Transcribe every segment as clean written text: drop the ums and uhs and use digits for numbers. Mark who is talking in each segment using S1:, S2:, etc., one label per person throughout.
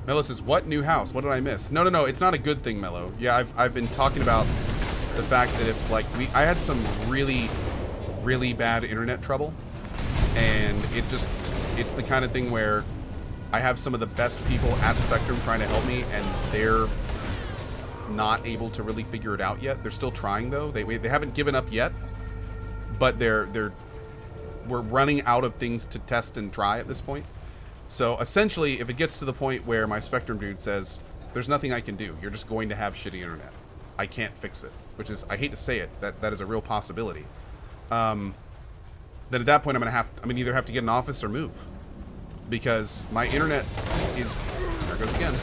S1: Mello says, what new house? What did I miss? No, no, no. It's not a good thing, Mello. Yeah, I've been talking about the fact that if, like, I had some really, really bad internet trouble. And it's the kind of thing where I have some of the best people at Spectrum trying to help me, and they're not able to really figure it out yet. They're still trying, though. They haven't given up yet, but we're running out of things to test and try at this point. So essentially, if it gets to the point where my Spectrum dude says, there's nothing I can do, you're just going to have shitty internet, I can't fix it, which is, I hate to say it, that is a real possibility. Then at that point, I'm gonna either have to get an office or move, because my internet is, there it goes again.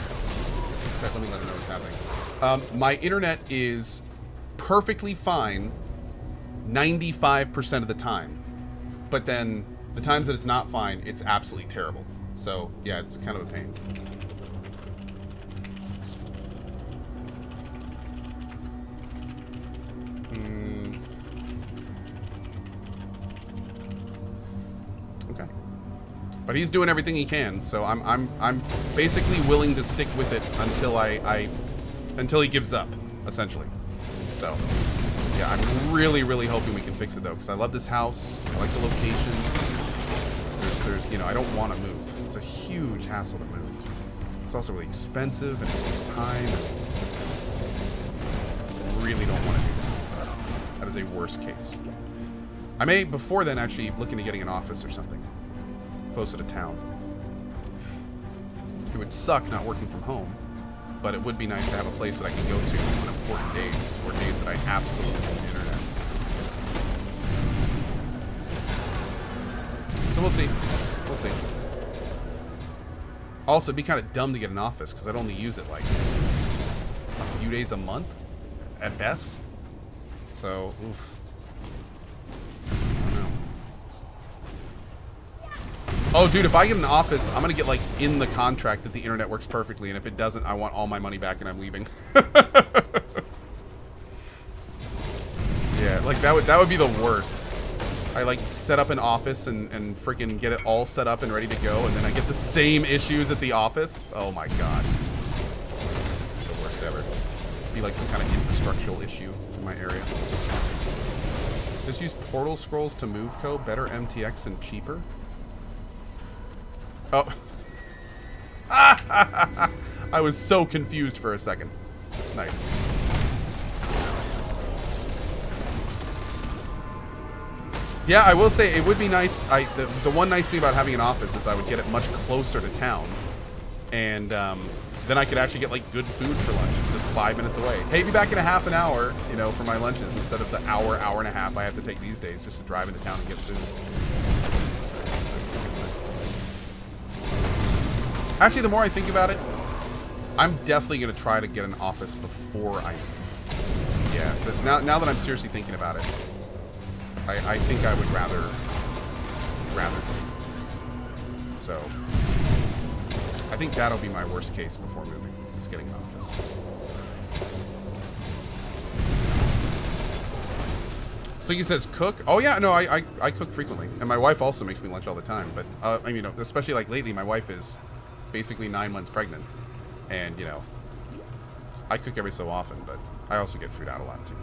S1: Let me let her know what's happening. My internet is perfectly fine 95% of the time, but then the times that it's not fine, it's absolutely terrible. So yeah, it's kind of a pain. Okay. But he's doing everything he can, so I'm basically willing to stick with it until he gives up, essentially. So yeah, I'm really, really hoping we can fix it though, because I love this house. I like the location. There's you know, I don't want to move. It's a huge hassle to move. It's also really expensive and it takes time. I really don't want to do that. That is a worst case. I may, before then, actually look into getting an office or something closer to town. It would suck not working from home, but it would be nice to have a place that I can go to on important days, or days that I absolutely need internet. So we'll see. We'll see. Also, it'd be kind of dumb to get an office, because I'd only use it like a few days a month, at best. So, oof. I don't know. Oh, dude, if I get an office, I'm going to get, like, in the contract that the internet works perfectly, and if it doesn't, I want all my money back and I'm leaving. Yeah, like, that would be the worst. I, like, set up an office and freaking get it all set up and ready to go, and then I get the same issues at the office. Oh, my God. The worst ever. Be like some kind of infrastructural issue in my area. Just use portal scrolls to move code. Better MTX and cheaper. Oh. I was so confused for a second. Nice. Yeah, I will say it would be nice. The one nice thing about having an office is I would get it much closer to town, and then I could actually get like good food for lunch, just 5 minutes away. Hey, be back in a half an hour, you know, for my lunches instead of the hour and a half I have to take these days just to drive into town and get food. Actually, the more I think about it, I'm definitely gonna try to get an office before I leave. Yeah, but now that I'm seriously thinking about it. I think I would rather. So, I think that'll be my worst case before moving, is getting an office. So he says cook. Oh yeah, no, I cook frequently, and my wife also makes me lunch all the time. But I mean, especially like lately, my wife is basically 9 months pregnant, and you know, I cook every so often, but I also get food out a lot too.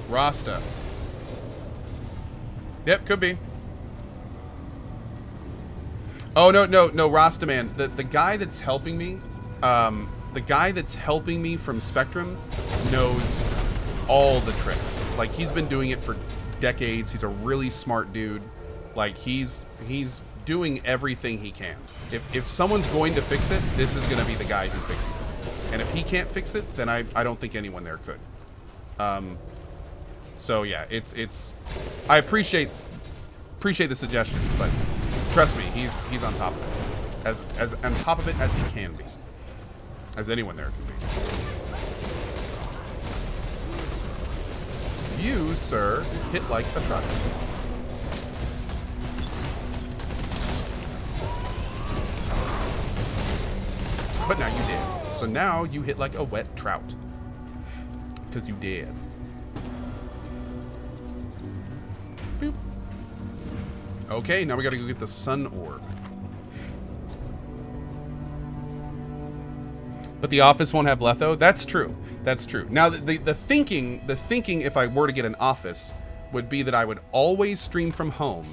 S1: Rasta. Yep, could be. Oh no, Rasta man. The guy that's helping me, from Spectrum knows all the tricks. Like, he's been doing it for decades. He's a really smart dude. Like, he's doing everything he can. If someone's going to fix it, this is going to be the guy who fixes it. And if he can't fix it, then I don't think anyone there could. So yeah, it's I appreciate the suggestions, but trust me, he's on top of it. As on top of it as he can be. As anyone there can be. You, sir, hit like a truck. But now you did. So now you hit like a wet trout. Because you did. Boop. Okay, now we gotta go get the sun orb. But the office won't have Letho? That's true. That's true. Now, the thinking, if I were to get an office, would be that I would always stream from home.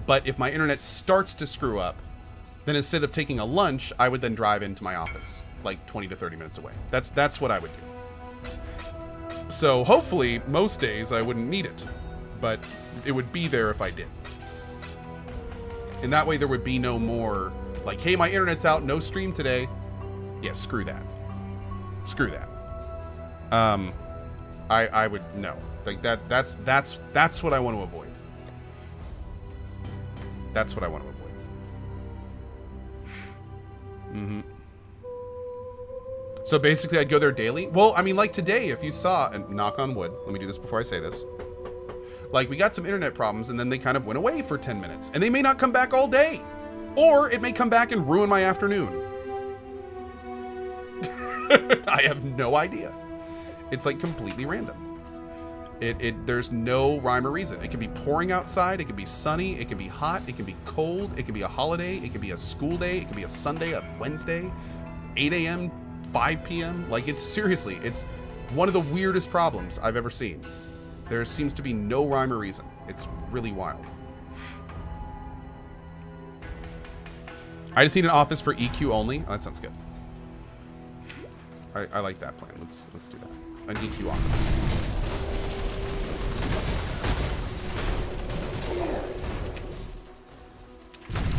S1: But if my internet starts to screw up, then instead of taking a lunch, I would then drive into my office, like 20 to 30 minutes away. That's what I would do. So hopefully, most days I wouldn't need it. But it would be there if I did. And that way there would be no more, like, hey, my internet's out, no stream today. Yeah, screw that. Screw that. I would no. Like that's what I want to avoid. That's what I want to avoid. Mm-hmm. So basically I'd go there daily. Well, I mean, like today, if you saw, and knock on wood, let me do this before I say this. Like, we got some internet problems and then they kind of went away for 10 minutes. And they may not come back all day. Or it may come back and ruin my afternoon. I have no idea. It's like completely random. There's no rhyme or reason. It can be pouring outside. It can be sunny. It can be hot. It can be cold. It can be a holiday. It can be a school day. It can be a Sunday, a Wednesday, 8 a.m., 5 p.m. Like, it's seriously, it's one of the weirdest problems I've ever seen. There seems to be no rhyme or reason. It's really wild. I just need an office for EQ only. Oh, that sounds good. I like that plan. Let's do that. An EQ office.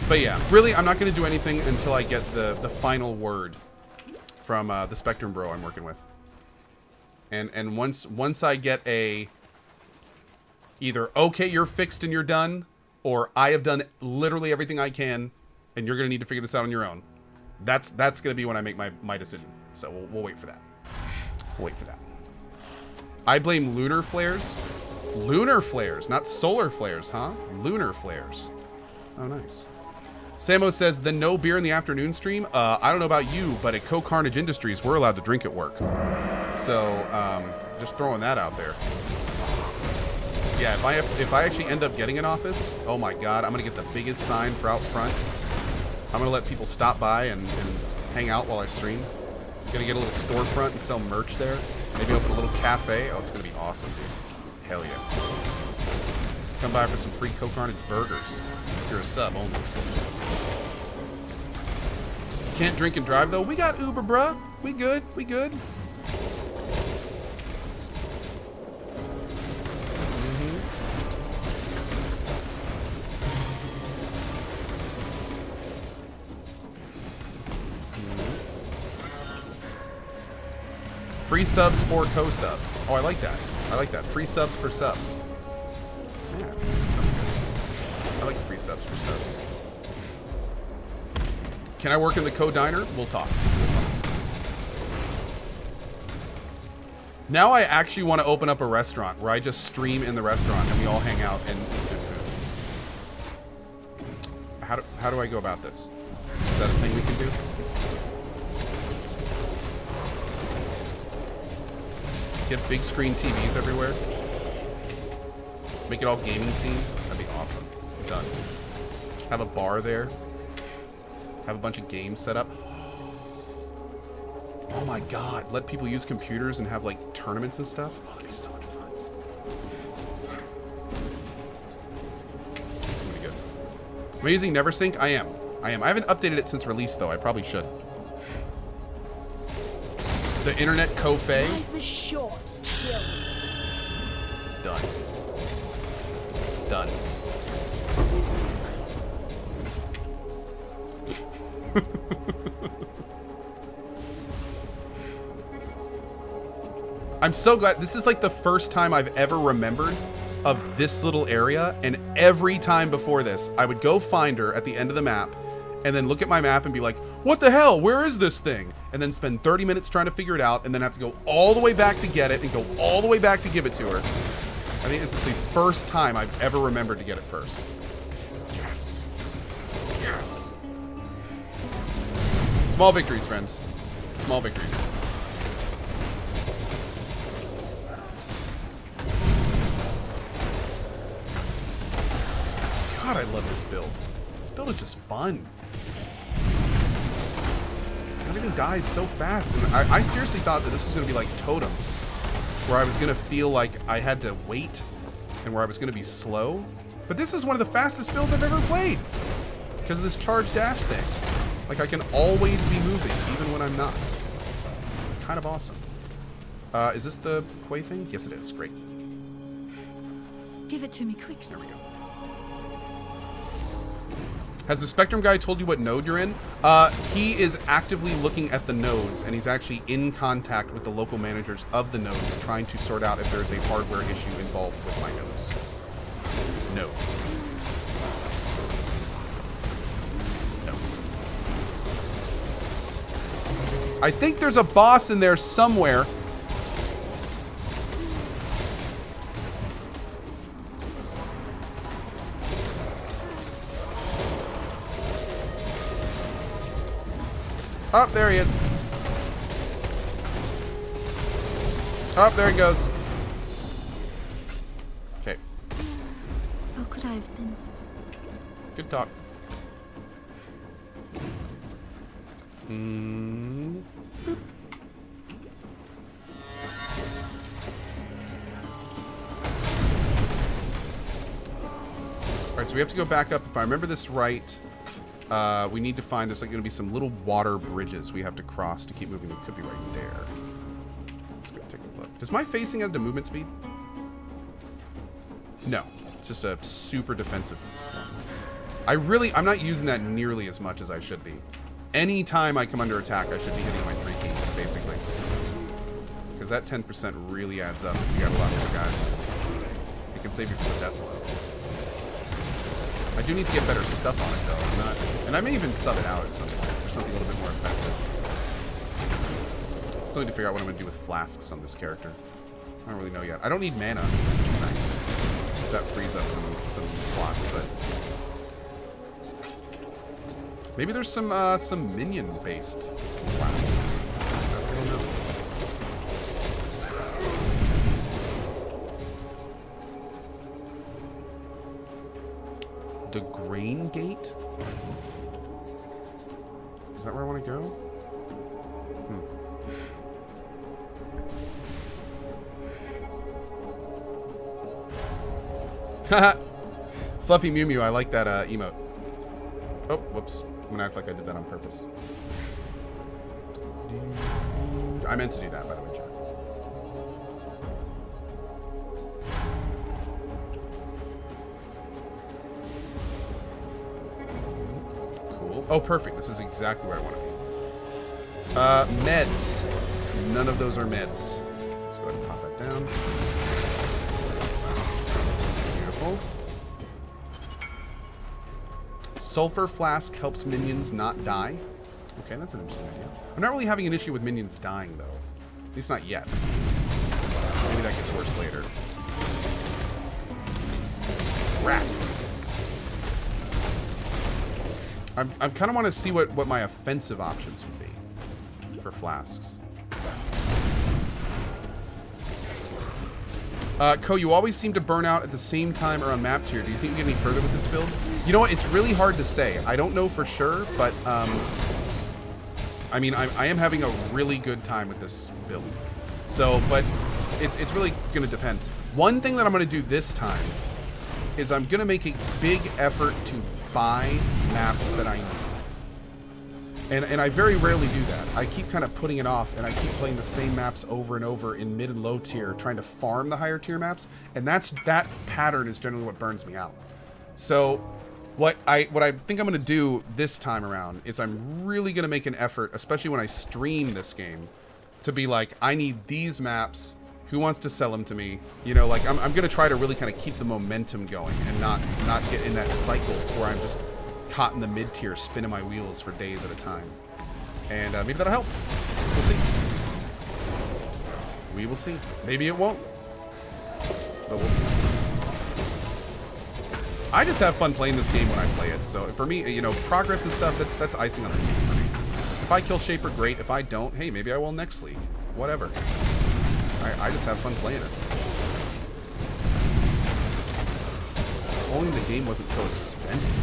S1: But yeah, really, I'm not going to do anything until I get the final word from the Spectrum bro I'm working with. And once I get a either okay, you're fixed and you're done, or I have done literally everything I can, and you're going to need to figure this out on your own. That's going to be when I make my decision. So we'll wait for that. We'll wait for that. I blame lunar flares. Lunar flares, not solar flares, huh? Lunar flares. Oh, nice. Samo says, then no beer in the afternoon stream? I don't know about you, but at CohhCarnage Industries, we're allowed to drink at work. So, just throwing that out there. Yeah, if I actually end up getting an office, oh my god, I'm going to get the biggest sign for out front. I'm going to let people stop by and hang out while I stream. Gonna get a little storefront and sell merch there. Maybe open a little cafe. Oh, it's gonna be awesome, dude. Hell yeah. Come by for some free CohhCarnage burgers. If you're a sub only. Can't drink and drive though. We got Uber, bruh. We good. We good. Free subs for co-subs. Oh, I like that. I like that. Free subs for subs. Yeah, that sounds good. I like free subs for subs. Can I work in the co-diner? We'll talk. Now I actually want to open up a restaurant where I just stream in the restaurant and we all hang out and eat good food. How do I go about this? Is that a thing we can do? Get big screen TVs everywhere. Make it all gaming themed. That'd be awesome. Done. Have a bar there. Have a bunch of games set up. Oh my god. Let people use computers and have like tournaments and stuff. Oh, that'd be so much fun. It's gonna be good. Am I using NeverSync? I am. I haven't updated it since release though. I probably should. The internet Kofe.
S2: Life is short.
S1: Done. Done. I'm so glad. This is like the first time I've ever remembered of this little area, and every time before this, I would go find her at the end of the map and then look at my map and be like, what the hell? Where is this thing? And then spend 30 minutes trying to figure it out and then have to go all the way back to get it and go all the way back to give it to her. I think this is the first time I've ever remembered to get it first. Yes. Yes. This Small victories, friends. Small victories. God, I love this build. This build is just fun. Everything dies so fast. And I seriously thought that this was going to be like totems, where I was going to feel like I had to wait and where I was going to be slow. But this is one of the fastest builds I've ever played because of this charge dash thing. Like, I can always be moving, even when I'm not. Kind of awesome. Is this the Quay thing? Yes, it is. Great.
S2: Give it to me quickly.
S1: There we go. Has the Spectrum guy told you what node you're in? He is actively looking at the nodes, and he's actually in contact with the local managers of the nodes, trying to sort out if there's a hardware issue involved with my nodes. Nodes. I think there's a boss in there somewhere. Oh, there he is. Oh, there he goes. Okay.
S2: How could I have been so sick?
S1: Good talk. Alright, so we have to go back up. If I remember this right, we need to find, there's like going to be some little water bridges we have to cross to keep moving. It could be right there. Let's go take a look. Does my facing add to movement speed? No. It's just a super defensive one. I'm not using that nearly as much as I should be. Anytime I come under attack, I should be hitting my 3 key, basically. Because that 10% really adds up if you got a lot of other guys. It can save you from a death blow. I do need to get better stuff on it, though. And I may even sub it out as something, for something a little bit more offensive. Still need to figure out what I'm going to do with flasks on this character. I don't really know yet. I don't need mana, which is nice. Because that frees up some slots, but... Maybe there's some minion-based flasks. I don't know. The Grain Gate? Is that where I want to go? Haha! Fluffy Mew Mew, I like that emote. Oh, whoops. I'm gonna act like I did that on purpose. I meant to do that, by the way, Jack. Cool. Oh, perfect. This is exactly where I want to be. Meds. None of those are meds. Let's go ahead and pop that down. Beautiful. Sulfur Flask helps minions not die. Okay, that's an interesting idea. I'm not really having an issue with minions dying, though. At least not yet. Maybe that gets worse later. Rats. I kind of want to see what my offensive options would be for flasks. Ko, you always seem to burn out at the same time or on map tier. Do you think you get any further with this build? You know what? It's really hard to say. I don't know for sure, but I mean, I am having a really good time with this build. So, but it's really going to depend. One thing that I'm going to do this time is I'm going to make a big effort to buy maps that I need. And I very rarely do that. I keep kind of putting it off, and I keep playing the same maps over and over in mid and low tier, trying to farm the higher tier maps, and that pattern is generally what burns me out. So what I think I'm going to do this time around is I'm really going to make an effort, especially when I stream this game, to be like, I need these maps. Who wants to sell them to me? You know, like I'm going to try to really kind of keep the momentum going and not get in that cycle where I'm just caught in the mid-tier spinning my wheels for days at a time. And maybe that'll help. We'll see. We will see. Maybe it won't. But we'll see. I just have fun playing this game when I play it. So for me, you know, progress and stuff, that's icing on the cake for me. If I kill Shaper, great. If I don't, hey, maybe I will next league. Whatever. I just have fun playing it. If only the game wasn't so expensive.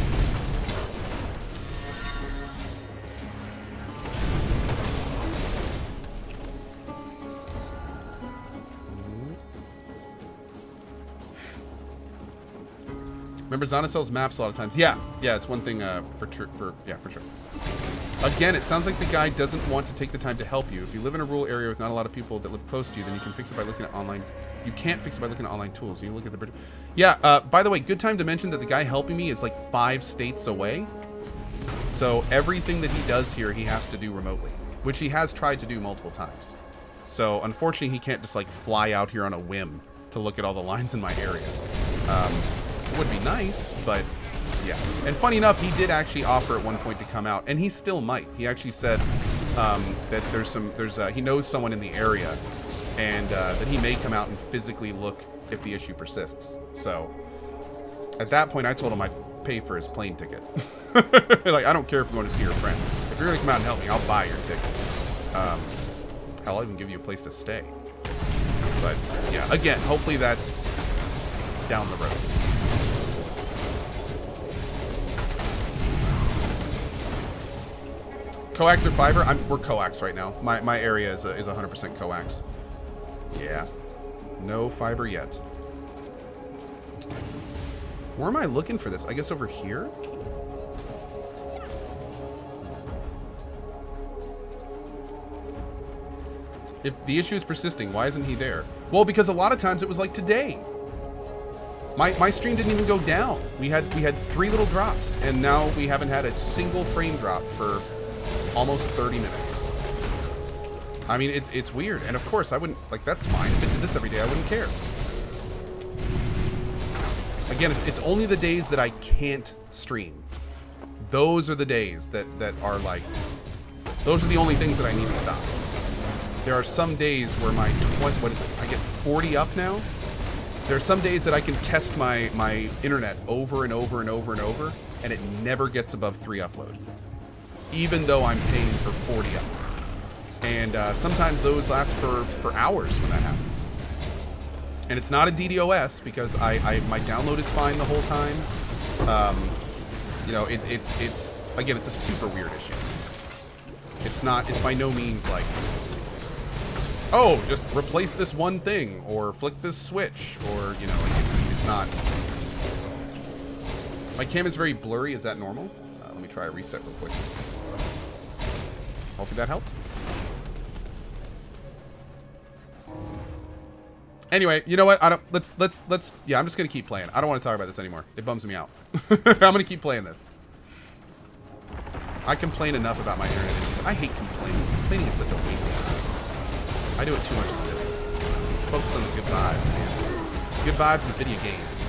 S1: Remember, Zana sells maps a lot of times. Yeah, it's one thing for sure. Again, it sounds like the guy doesn't want to take the time to help you. If you live in a rural area with not a lot of people that live close to you, then you can fix it by looking at online. You can't fix it by looking at online tools. You can look at the bridge. Yeah. By the way, good time to mention that the guy helping me is like 5 states away. So everything that he does here, he has to do remotely, which he has tried to do multiple times. So unfortunately, he can't just like fly out here on a whim to look at all the lines in my area. It would be nice, but yeah. And funny enough, he did actually offer at one point to come out, and he still might. He actually said that he knows someone in the area, and that he may come out and physically look if the issue persists. So at that point, I told him I'd pay for his plane ticket. Like, I don't care if you're going to see your friend. If you're going to come out and help me, I'll buy your ticket. Hell, I'll even give you a place to stay. But yeah, again, hopefully that's down the road. Coax or fiber? We're coax right now. My area is 100% coax. Yeah. No fiber yet. Where am I looking for this? I guess over here? If the issue is persisting, why isn't he there? Well, because a lot of times it was like today. My stream didn't even go down. We had 3 little drops, and now we haven't had a single frame drop for almost 30 minutes. I mean, it's weird. And of course, I wouldn't, like, that's fine. If it did this every day, I wouldn't care. Again, it's only the days that I can't stream. Those are the days that are like, those are the only things that I need to stop. There are some days where my, what is it? I get 40 up now. There are some days that I can test my internet over and over and over and over, and it never gets above 3 upload, even though I'm paying for 40 up. And sometimes those last for hours when that happens. And it's not a DDoS because my download is fine the whole time. You know, it's again, it's a super weird issue. It's by no means like, oh, just replace this one thing or flick this switch, or, you know, like it's not. My cam is very blurry. Is that normal? Let me try a reset real quick. Hopefully that helped. Anyway, you know what? Let's yeah, I'm just gonna keep playing. I don't want to talk about this anymore. It bums me out. I'm gonna keep playing this. I complain enough about my internet issues. I hate complaining. Complaining is such a waste of time. I do it too much as it is. Let's focus on the good vibes, man. Good vibes in the video games.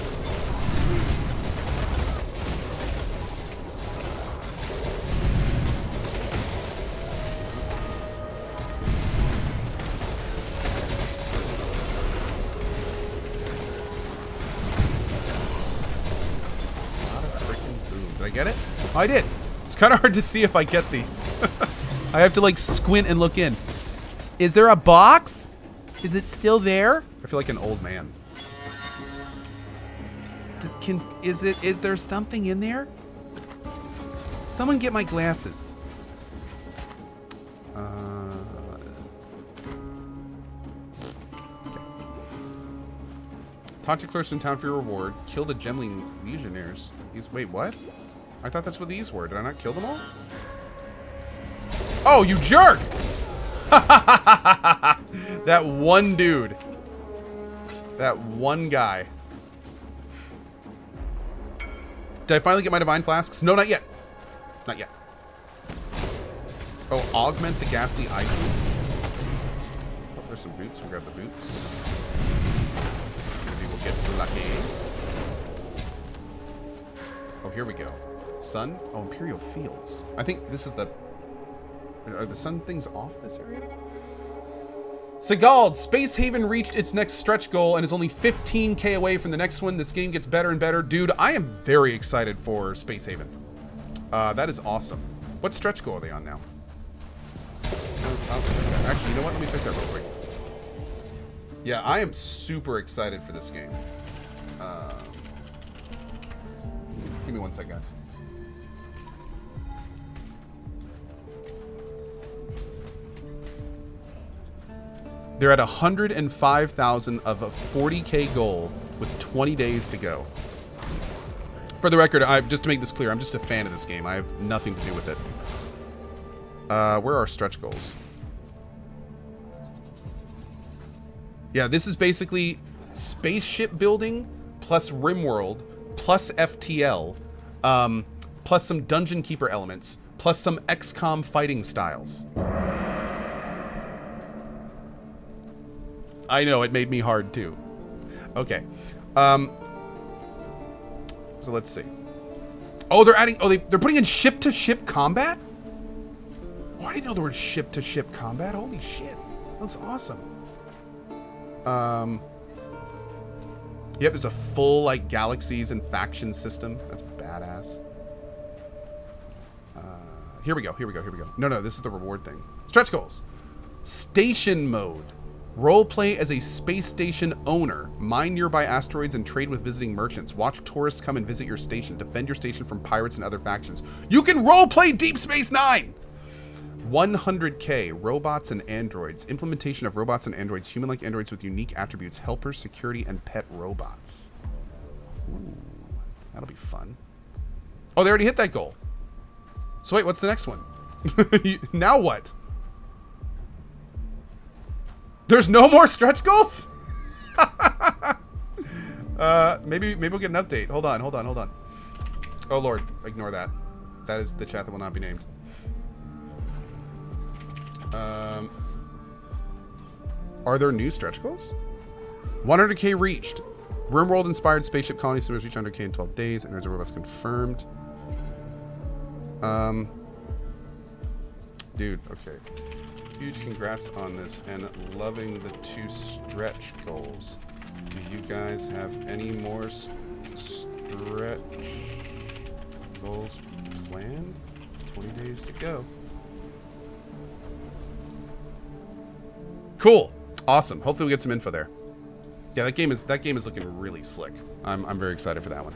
S1: Did I get it? Oh, I did. It's kind of hard to see if I get these. I have to like squint and look in. Is there a box? Is it still there? I feel like an old man. Is there something in there? Someone get my glasses. Okay. Toxic clerks in town for your reward. Kill the Gemling legionnaires. Wait, what? I thought that's what these were. Did I not kill them all? Oh, you jerk! That one dude. That one guy. Did I finally get my divine flasks? No, not yet. Not yet. Oh, augment the ghastly eye. Oh, there's some boots. We'll grab the boots. Maybe we'll get lucky. Oh, here we go. Sun? Oh, Imperial Fields. I think this is the... Are the sun things off this area? Sigald, Space Haven reached its next stretch goal and is only 15k away from the next one. This game gets better and better. Dude, I am very excited for Space Haven. That is awesome. What stretch goal are they on now? Actually, you know what? Let me pick that real quick. Yeah, I am super excited for this game. Give me one sec, guys. They're at 105,000 of a 40K goal with 20 days to go. For the record, just to make this clear, I'm just a fan of this game. I have nothing to do with it. Where are stretch goals? Yeah, this is basically spaceship building plus RimWorld plus FTL plus some Dungeon Keeper elements plus some XCOM fighting styles. I know, it made me hard too. Okay. So let's see. Oh, they're adding... Oh, they're putting in ship-to-ship combat? Oh, I didn't know there was ship-to-ship combat. Holy shit. That's awesome. Yep, there's a full, like, galaxies and faction system. That's badass. Here we go. No, this is the reward thing. Stretch goals. Station mode. Roleplay as a space station owner. Mine nearby asteroids and trade with visiting merchants. Watch tourists come and visit your station. Defend your station from pirates and other factions. You can roleplay Deep Space Nine! 100K. Robots and androids. Implementation of robots and androids. Human-like androids with unique attributes. Helpers, security, and pet robots. Ooh, that'll be fun. Oh, they already hit that goal. So wait, what's the next one? Now what? There's no more stretch goals? Maybe we'll get an update. Hold on. Oh Lord, ignore that. That is the chat that will not be named. Are there new stretch goals? 100K reached. RimWorld inspired spaceship colony simmers reach 100K in 12 days. And there's a robots confirmed. Dude, okay. Huge congrats on this and loving the 2 stretch goals. Do you guys have any more stretch goals planned? 20 days to go. Cool. Awesome. Hopefully we get some info there. Yeah, that game is looking really slick. I'm very excited for that one.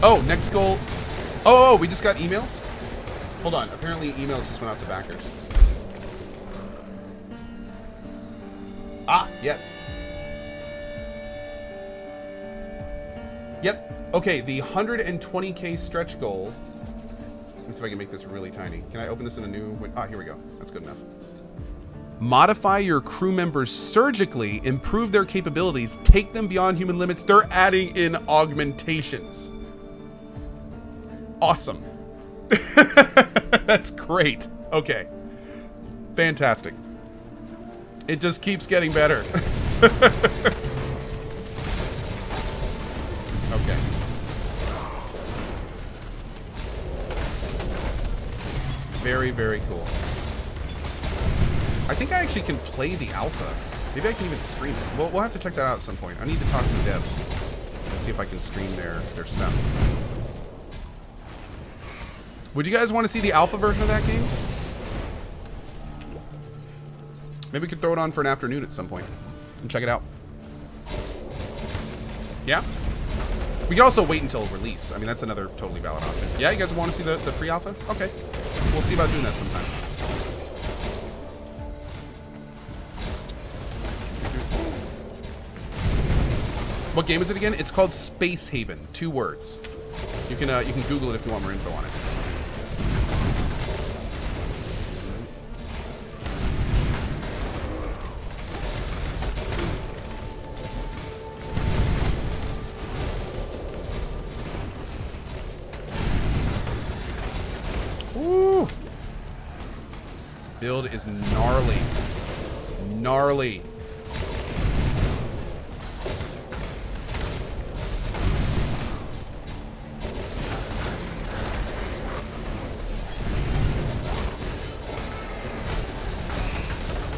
S1: Oh, next goal. Oh, we just got emails? Hold on. Apparently emails just went out to backers. Ah, yes. Yep. Okay, the 120K stretch goal. Let me see if I can make this really tiny. Can I open this in a new... Ah, here we go. That's good enough. Modify your crew members surgically, improve their capabilities, take them beyond human limits. They're adding in augmentations. Awesome. That's great. Okay. Fantastic. It just keeps getting better. Okay. Very, very cool. I think I actually can play the alpha. Maybe I can even stream it. We'll have to check that out at some point. I need to talk to the devs and see if I can stream their stuff. Would you guys want to see the alpha version of that game? Maybe we could throw it on for an afternoon at some point and check it out. Yeah? We could also wait until release. I mean, that's another totally valid option. Yeah, you guys want to see the pre-alpha? Okay. We'll see about doing that sometime. What game is it again? It's called Space Haven. 2 words. You can Google it if you want more info on it. Woo! This build is gnarly. Gnarly.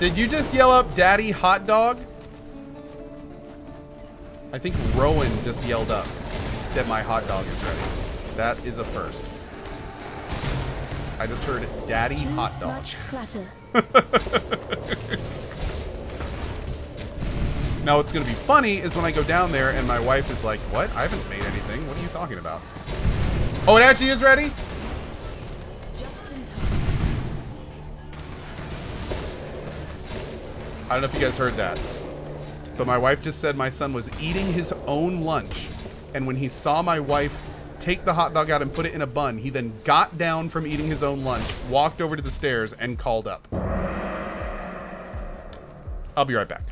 S1: Did you just yell up Daddy Hot Dog? I think Rowan just yelled up that my hot dog is ready. That is a first. I just heard daddy
S2: Too
S1: hot dog.
S2: much clutter.
S1: Now what's going to be funny is when I go down there and my wife is like, what? I haven't made anything. What are you talking about? Oh, it actually is ready?
S2: Just in time.
S1: I don't know if you guys heard that. But my wife just said my son was eating his own lunch. And when he saw my wife take the hot dog out and put it in a bun, he then got down from eating his own lunch, walked over to the stairs, and called up. I'll be right back.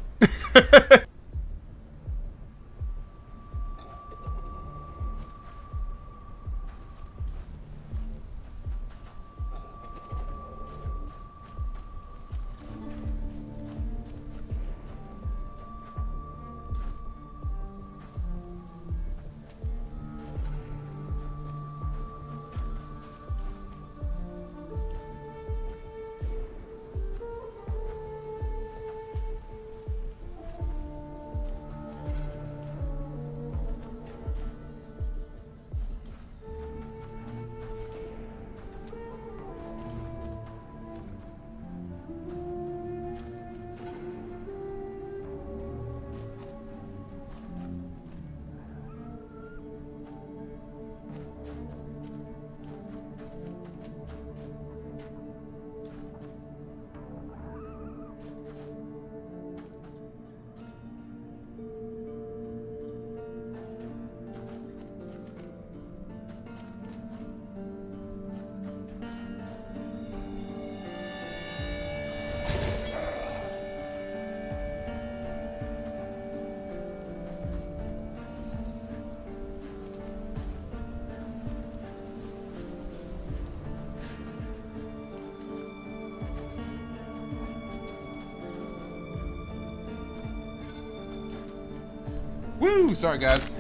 S1: Woo! Sorry, guys.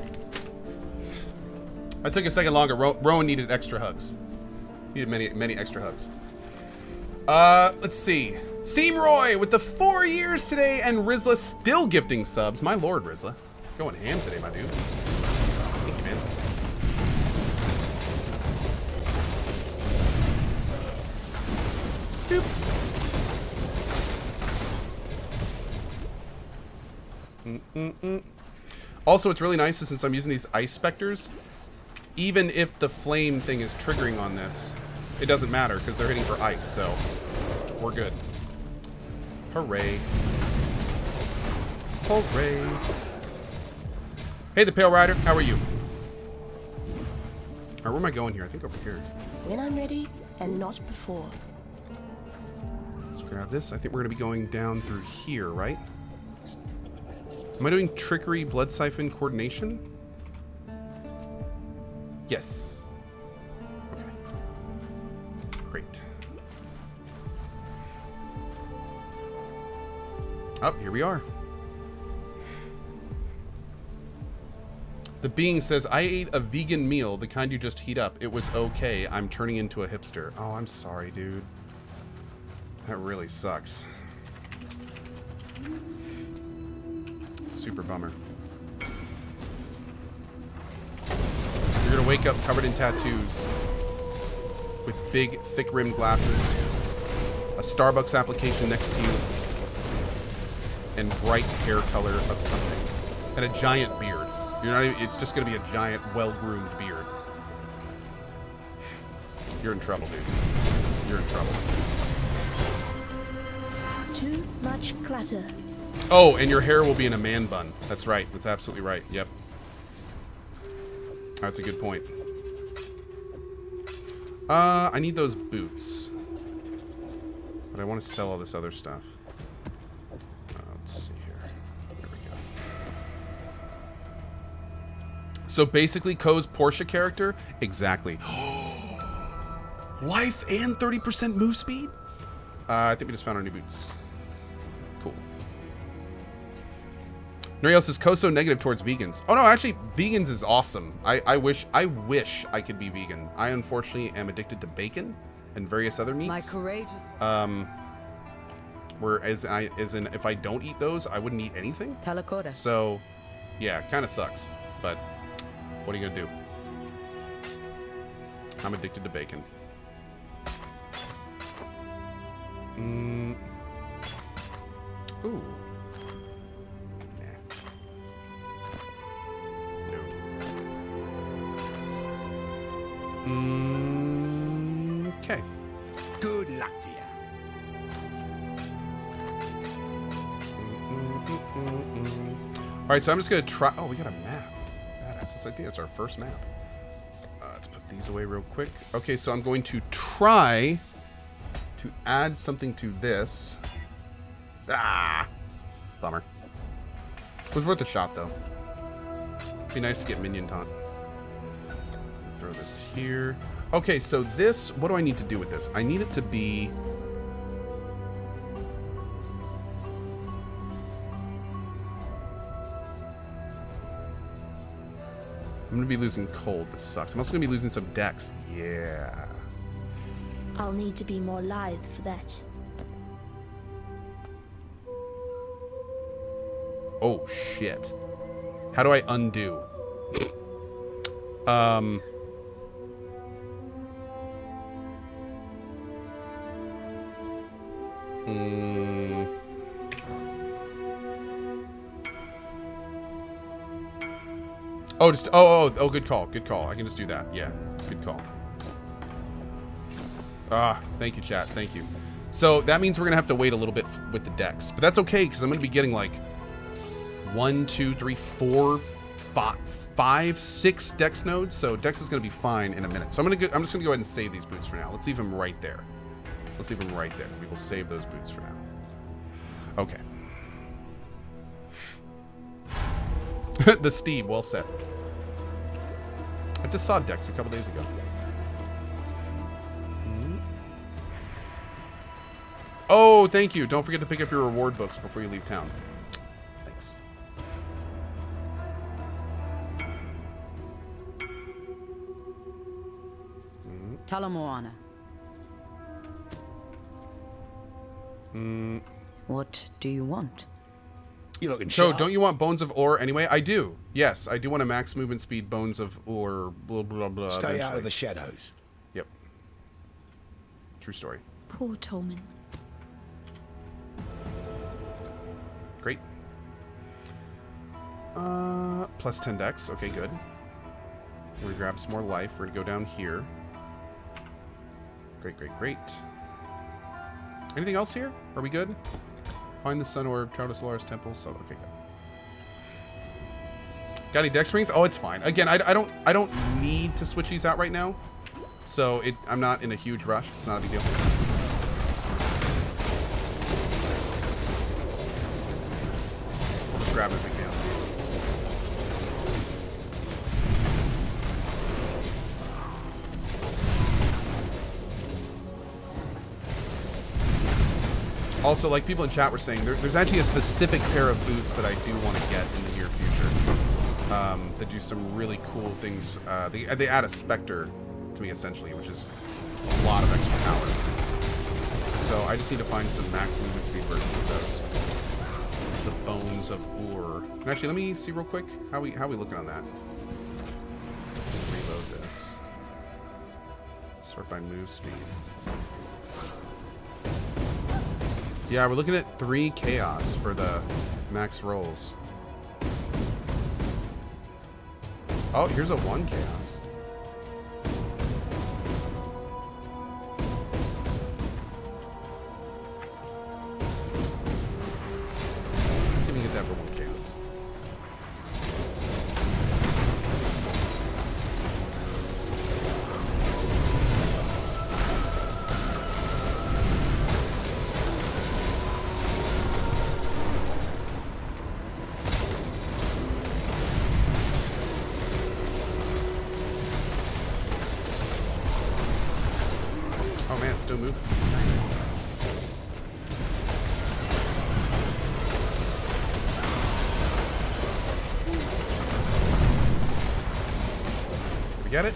S1: I took a second longer. Rowan needed extra hugs. Needed many extra hugs. Let's see. Seamroy with the 4 years today, and Rizla still gifting subs. My lord, Rizla. Going ham today, my dude. Thank you, man. Doop. Also, what's really nice is since I'm using these ice specters, even if the flame thing is triggering on this, it doesn't matter because they're hitting for ice, so we're good. Hooray. Hooray. Hey, the Pale Rider, how are you? Or where am I going here? I think over here.
S2: When I'm ready, and not before.
S1: Let's grab this. I think we're going to be going down through here, right? Am I doing trickery, blood siphon, coordination? Yes. Okay. Great. Oh, here we are. The being says, I ate a vegan meal, the kind you just heat up. It was okay. I'm turning into a hipster. Oh, I'm sorry, dude. That really sucks. Super bummer. You're gonna wake up covered in tattoos with big, thick-rimmed glasses, a Starbucks application next to you, and bright hair color of something, and a giant beard. You're not even, it's just gonna be a giant, well-groomed beard. You're in trouble, dude. You're in trouble.
S2: Too much clutter.
S1: Oh, and your hair will be in a man bun. That's right. That's absolutely right. Yep. That's a good point. I need those boots. But I want to sell all this other stuff. Let's see here. There we go. So basically, Co's Porsche character? Exactly. Life and 30% move speed? I think we just found our new boots. Cool. Noriel says, Co's so negative towards vegans. Oh no, actually, vegans is awesome. I wish I could be vegan. I unfortunately am addicted to bacon and various other meats.
S3: My courageous.
S1: Whereas if I don't eat those, I wouldn't eat anything.
S3: Talakoda.
S1: So, yeah, kind of sucks. But what are you gonna do? I'm addicted to bacon. Ooh. Okay.
S3: Good luck to you.
S1: All right, so I'm just gonna try. Oh, we got a map. Badass. I think that's our first map. Let's put these away real quick. Okay, so I'm going to try to add something to this. Ah, bummer. It was worth a shot though. Be nice to get minion taunt. Throw this here. Okay, so this, what do I need to do with this? I need it to be... I'm going to be losing cold, which sucks. I'm also going to be losing some dex. Yeah.
S2: I'll need to be more lithe for that.
S1: Oh, shit. How do I undo? Oh, just oh, good call, good call. I can just do that. Yeah, good call. Thank you, chat. Thank you. So that means we're gonna have to wait a little bit with the dex, but that's okay because I'm gonna be getting like 1, 2, 3, 4, 5, 6 dex nodes. So dex is gonna be fine in a minute. So I'm just gonna go ahead and save these boots for now. Let's leave them right there. Let's leave them right there. We will save those boots for now. Okay. The Steve, well said. I just saw Dex a couple days ago. Oh, thank you. Don't forget to pick up your reward books before you leave town. Thanks.
S4: Talamoana. What do you want?
S3: You looking
S1: So,
S3: sharp.
S1: don't you want Bones of Ore anyway? I do. Yes, I do want a max movement speed Bones of Ore. Blah, blah, blah.
S3: Stay out
S1: eventually.
S3: of the shadows.
S1: Yep. True story.
S2: Poor Tolman.
S1: Great. Plus 10 dex. Okay, good. We're gonna grab some more life. We're gonna go down here. Great, great, great. Anything else here? Are we good? Find the sun orb, travel to Solaris Temple. So okay, good. Got any dex rings? Oh, it's fine. Again, I don't need to switch these out right now. So I'm not in a huge rush. It's not a big deal. We'll just grab as we can. Also, like people in chat were saying, there's actually a specific pair of boots that I do want to get in the near future that do some really cool things. They add a Spectre to me, essentially, which is a lot of extra power. So I just need to find some max movement speed versions of those. The Bones of Ore. And actually, let me see real quick. How we looking on that? Reload this. Sort by move speed. Yeah, we're looking at 3 chaos for the max rolls. Oh, here's a 1 chaos. Let's see if we can get that for 1 chaos. Oh man, it's still moving. Nice. Did we get it?